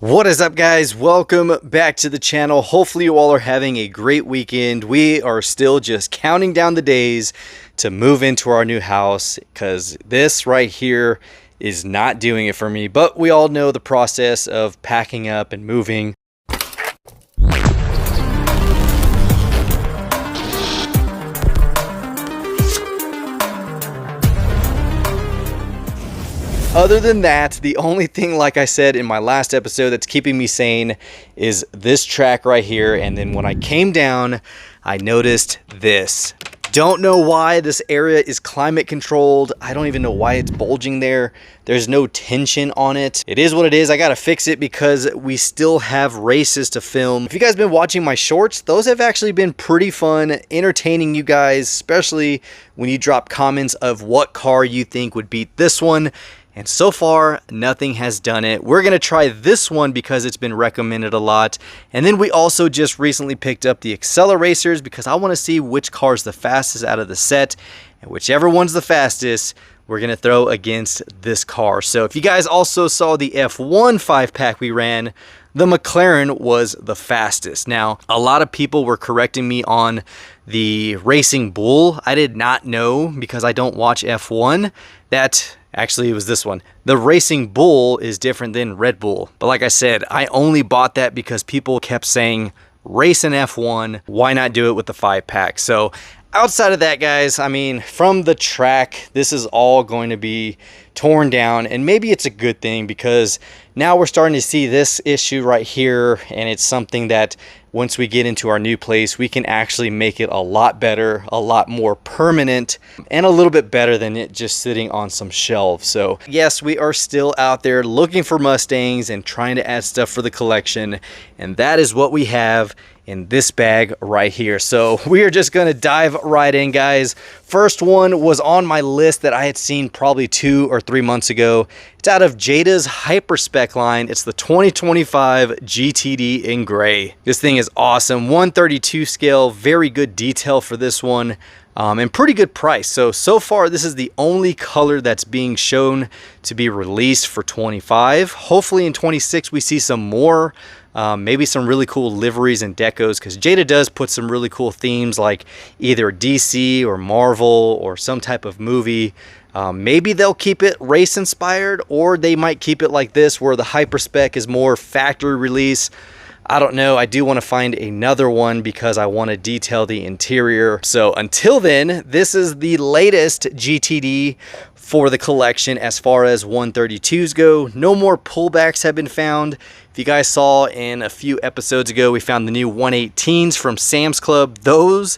What is up, guys? Welcome back to the channel. Hopefully you all are having a great weekend. We are still just counting down the days to move into our new house because this right here is not doing it for me, but we all know the process of packing up and moving. Other than that, the only thing, like I said in my last episode, that's keeping me sane is this track right here. And then when I came down, I noticed this. Don't know why this area is climate controlled. I don't even know why it's bulging there. There's no tension on it. It is what it is. I gotta fix it because we still have races to film. If you guys been watching my shorts, those have actually been pretty fun, entertaining you guys, especially when you drop comments of what car you think would beat this one. And so far, nothing has done it. We're gonna try this one because it's been recommended a lot. And then we also just recently picked up the Acceleracers because I wanna see which car's the fastest out of the set. And whichever one's the fastest, we're gonna throw against this car. So if you guys also saw the F1 5-pack we ran, the McLaren was the fastest. Now, a lot of people were correcting me on the Racing Bull. I did not know, because I don't watch F1, that actually it was this one. The Racing Bull is different than Red Bull. But like I said, I only bought that because people kept saying, race an F1, why not do it with the 5-pack? So outside of that, guys, I mean, from the track, this is all going to be torn down, and maybe it's a good thing because now we're starting to see this issue right here, and it's something that once we get into our new place, we can actually make it a lot better, a lot more permanent, and a little bit better than it just sitting on some shelves. So yes, we are still out there looking for Mustangs and trying to add stuff for the collection, and that is what we have in this bag right here. So we are just gonna dive right in, guys. First one was on my list that I had seen probably 2 or 3 months ago. It's out of Jada's Hyper-spec line. It's the 2025 GTD in gray. This thing is awesome. 132 scale, very good detail for this one. And pretty good price. So far, this is the only color that's being shown to be released for 25. Hopefully in 26, we see some more. Maybe some really cool liveries and decos, because Jada does put some really cool themes like either DC or Marvel or some type of movie. Maybe they'll keep it race inspired, or they might keep it like this where the Hyper-spec is more factory release. I don't know. I do want to find another one because I want to detail the interior. So until then, this is the latest GTD for the collection as far as 132s go. No more pullbacks have been found. If you guys saw in a few episodes ago, we found the new 118s from Sam's Club. Those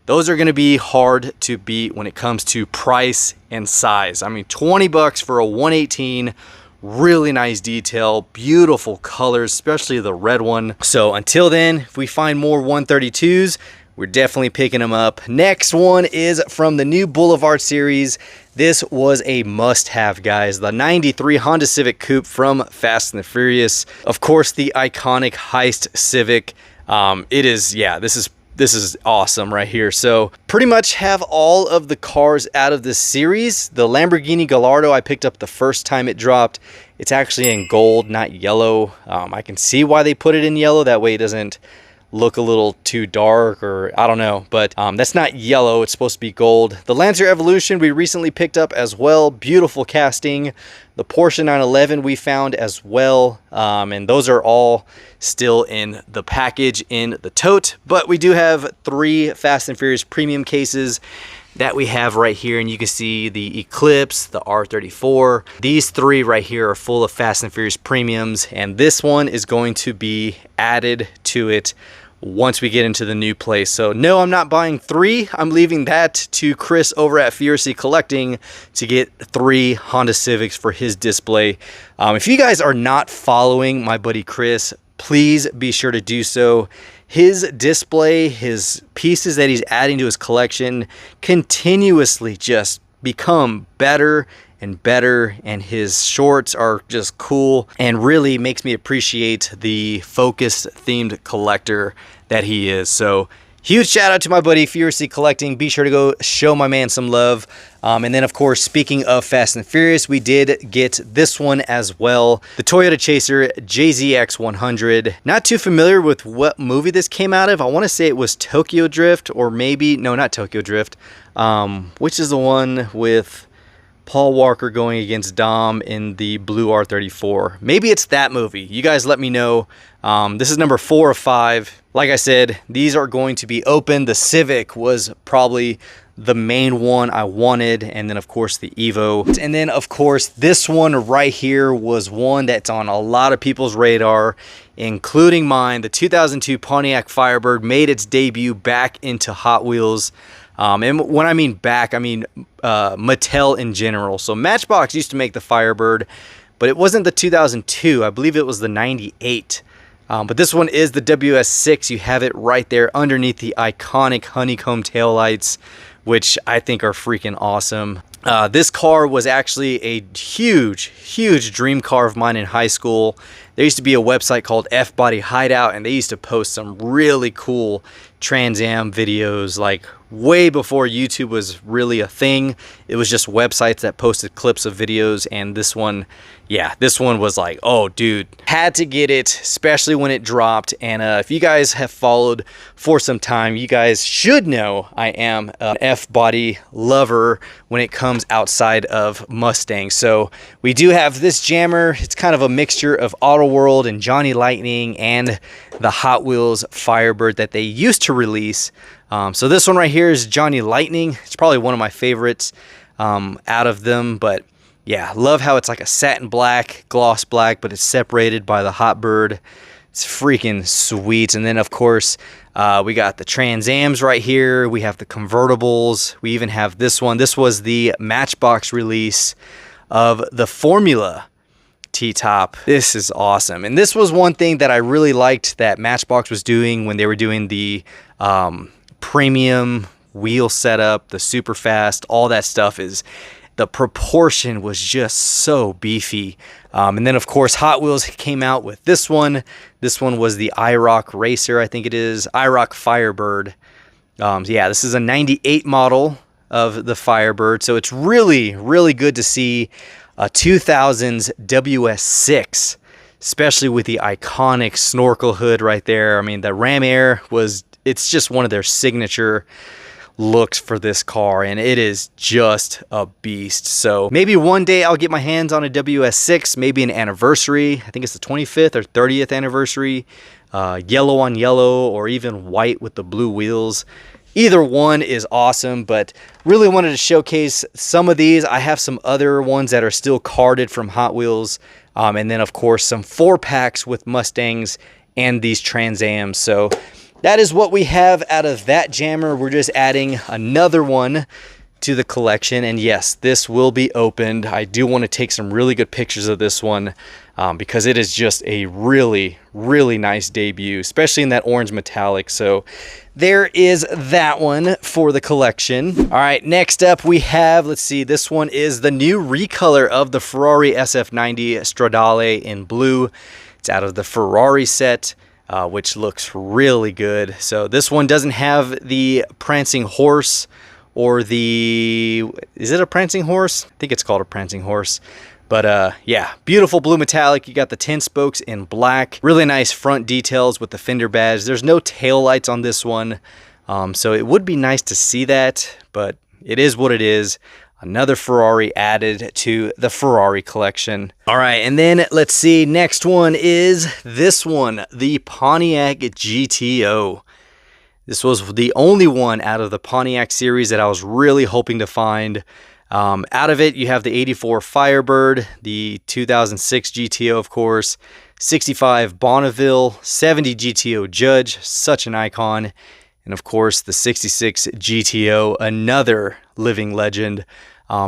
are going to be hard to beat when it comes to price and size. I mean, 20 bucks for a 118. Really nice detail, beautiful colors, especially the red one. So until then, if we find more 132s, we're definitely picking them up. Next one is from the new Boulevard series. This was a must-have, guys. The 93 Honda Civic Coupe from Fast and the Furious. Of course, the iconic Heist Civic. This is awesome right here. So pretty much have all of the cars out of this series. The Lamborghini Gallardo I picked up the first time it dropped. It's actually in gold, not yellow. I can see why they put it in yellow. That way it doesn't look a little too dark, or I don't know, but that's not yellow. It's supposed to be gold. The Lancer Evolution we recently picked up as well. Beautiful casting. The Porsche 911 we found as well, and those are all still in the package in the tote. But we do have 3 Fast and Furious premium cases that we have right here, and you can see the Eclipse, the R34. These 3 right here are full of Fast and Furious premiums, and this one is going to be added to it once we get into the new place. So no, I'm not buying 3. I'm leaving that to Chris over at Furious Collecting to get 3 Honda Civics for his display. If you guys are not following my buddy Chris, please be sure to do so. His display, his pieces that he's adding to his collection continuously just become better and better, and his shorts are just cool and really makes me appreciate the focused themed collector that he is. So Huge shout out to my buddy Furious Civic Collecting. Be sure to go show my man some love. And then, of course, speaking of Fast and Furious, we did get this one as well. The Toyota Chaser JZX 100. Not too familiar with what movie this came out of. I want to say it was Tokyo Drift, or maybe, no, not Tokyo Drift. Which is the one with Paul Walker going against Dom in the blue R34. Maybe it's that movie. You guys let me know. This is number 4 of 5. Like I said, these are going to be open. The Civic was probably the main one I wanted, and then of course the Evo. And then of course this one right here was one that's on a lot of people's radar, including mine. The 2002 Pontiac Firebird made its debut back into Hot Wheels. And when I mean back, I mean Mattel in general. So Matchbox used to make the Firebird, but it wasn't the 2002. I believe it was the 98. But this one is the WS6. You have it right there underneath the iconic honeycomb taillights, which I think are freaking awesome. This car was actually a huge dream car of mine in high school. There used to be a website called F-body Hideout, and they used to post some really cool Trans Am videos, like way before YouTube was really a thing. It was just websites that posted clips of videos, and this one, yeah, this one was like, oh dude, had to get it, especially when it dropped. And if you guys have followed for some time, you guys should know I am an F-body lover when it comes outside of Mustang. So we do have this jammer. It's kind of a mixture of Auto World and Johnny Lightning and the Hot Wheels Firebird that they used to release. So this one right here is Johnny Lightning. It's probably one of my favorites out of them, but yeah, love how it's like a satin black, gloss black, but it's separated by the Hot Bird. It's freaking sweet. And then of course, we got the Trans Ams right here. We have the convertibles. We even have this one. This was the Matchbox release of the Formula T-top. This is awesome. And this was one thing that I really liked that Matchbox was doing when they were doing the premium wheel setup, the super fast, all that stuff. Is the proportion was just so beefy. And then of course Hot Wheels came out with this one. This one was the IROC Racer, I think it is, IROC Firebird. Yeah, this is a 98 model of the Firebird. So it's really good to see a 2000s WS6, especially with the iconic snorkel hood right there. I mean, the Ram Air was, it's just one of their signature looks for this car, and it is just a beast. So maybe one day I'll get my hands on a WS6, maybe an anniversary. I think it's the 25th or 30th anniversary, yellow on yellow, or even white with the blue wheels. Either one is awesome, but really wanted to showcase some of these. I have some other ones that are still carded from Hot Wheels, and then of course some 4-packs with Mustangs and these Trans Ams. So that is what we have out of that jammer. We're just adding another one to the collection, and yes, this will be opened. I do want to take some really good pictures of this one because it is just a really nice debut, especially in that orange metallic. So there is that one for the collection. All right, next up we have, let's see, this one is the new recolor of the Ferrari SF90 Stradale in blue. It's out of the Ferrari set, which looks really good. So this one doesn't have the prancing horse, or the, is it a prancing horse? I think it's called a prancing horse. But yeah, beautiful blue metallic. You got the 10 spokes in black. Really nice front details with the fender badge. There's no tail lights on this one. So it would be nice to see that, but it is what it is. Another Ferrari added to the Ferrari collection. All right, and then let's see, next one is this one, the Pontiac GTO. This was the only one out of the Pontiac series that I was really hoping to find. Out of it, you have the 84 Firebird, the 2006 GTO, of course, 65 Bonneville, 70 GTO Judge, such an icon, and of course the 66 GTO, another living legend.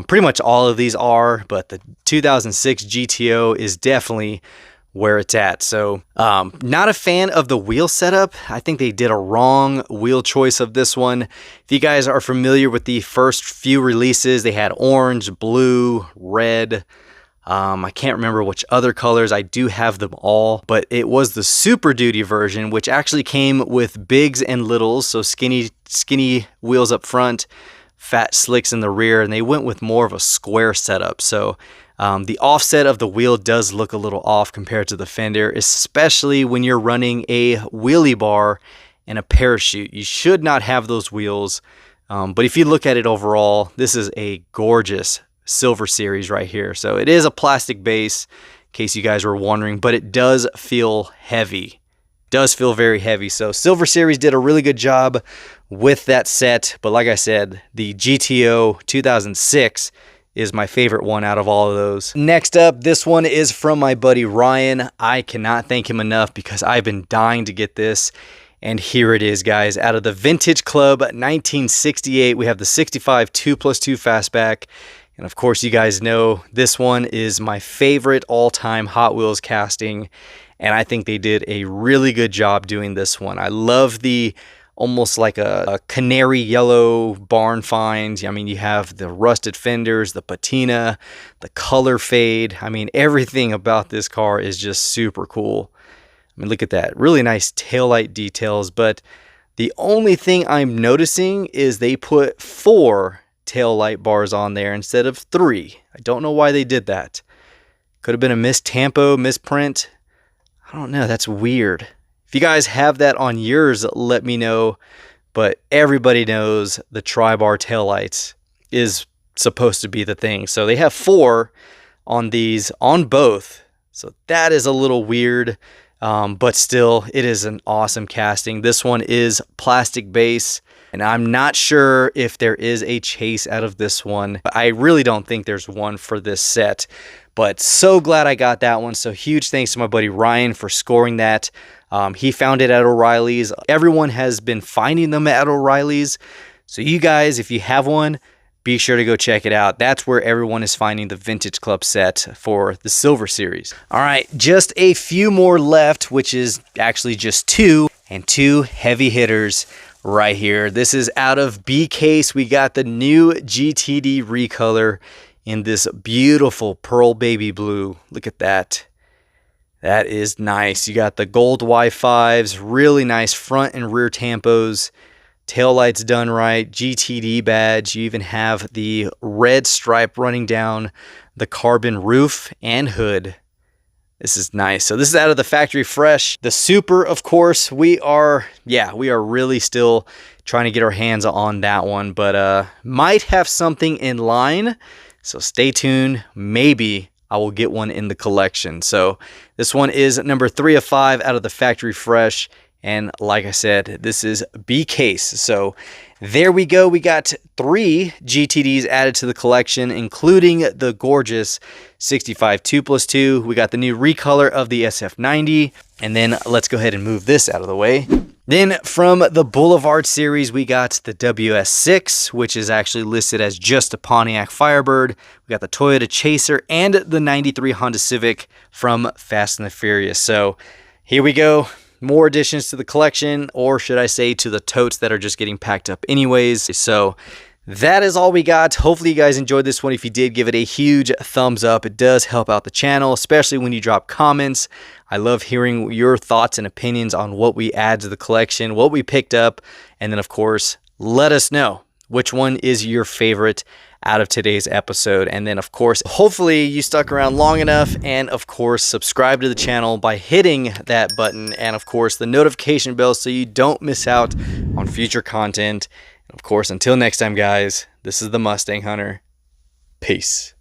Pretty much all of these are, but the 2006 GTO is definitely where it's at. So not a fan of the wheel setup. I think they did a wrong wheel choice of this one. If you guys are familiar with the first few releases, they had orange, blue, red, I can't remember which other colors. I do have them all, but it was the Super Duty version, which actually came with bigs and littles, so skinny wheels up front, fat slicks in the rear, and they went with more of a square setup. So the offset of the wheel does look a little off compared to the fender, especially when you're running a wheelie bar and a parachute. You should not have those wheels, but if you look at it overall, this is a gorgeous Silver Series right here. So it is a plastic base, in case you guys were wondering, but it does feel heavy. Does feel very heavy. So Silver Series did a really good job with that set, but like I said, the GTO 2006 is my favorite one out of all of those. Next up, this one is from my buddy Ryan. I cannot thank him enough because I've been dying to get this. And here it is, guys. Out of the Vintage Club 1968, we have the 65 2+2 Fastback. And of course, you guys know this one is my favorite all-time Hot Wheels casting. And I think they did a really good job doing this one. I love the almost like a canary yellow barn find. I mean, you have the rusted fenders, the patina, the color fade. I mean, everything about this car is just super cool. I mean, look at that. Really nice taillight details. But the only thing I'm noticing is they put 4 tail light bars on there instead of 3. I don't know why they did that. Could have been a mistampo, misprint. I don't know. That's weird. If you guys have that on yours, let me know. But everybody knows the tri-bar tail lights is supposed to be the thing. So they have 4 on these on both. So that is a little weird. But still, it is an awesome casting. This one is plastic base, and I'm not sure if there is a chase out of this one. I really don't think there's one for this set, but so glad I got that one. So huge thanks to my buddy Ryan for scoring that. He found it at O'Reilly's. Everyone has been finding them at O'Reilly's. So you guys, if you have one, be sure to go check it out. That's where everyone is finding the Vintage Club set for the Silver Series. All right, just a few more left, which is actually just 2, and 2 heavy hitters right here. This is out of B-Case. We got the new GTD recolor in this beautiful pearl baby blue. Look at that. That is nice. You got the gold Y5s, really nice front and rear tampos. Tail lights done right, GTD badge. You even have the red stripe running down the carbon roof and hood. This is nice. So this is out of the factory fresh. The Super, of course, we are really still trying to get our hands on that one, but might have something in line. So stay tuned. Maybe I will get one in the collection. So this one is number 3 of 5 out of the factory fresh. And like I said, this is B-Case. So there we go. We got 3 GTDs added to the collection, including the gorgeous 65 2+2. We got the new recolor of the SF90. And then let's go ahead and move this out of the way. Then from the Boulevard series, we got the WS6, which is actually listed as just a Pontiac Firebird. We got the Toyota Chaser and the 93 Honda Civic from Fast and the Furious. So here we go. More additions to the collection, or should I say to the totes that are just getting packed up anyways. So that is all we got. Hopefully you guys enjoyed this one. If you did, give it a huge thumbs up. It does help out the channel, especially when you drop comments. I love hearing your thoughts and opinions on what we add to the collection, what we picked up, and then of course, let us know which one is your favorite out of today's episode. And then of course, hopefully you stuck around long enough, and of course subscribe to the channel by hitting that button, and of course the notification bell so you don't miss out on future content. And of course, until next time guys, this is the Mustang Hunter. Peace.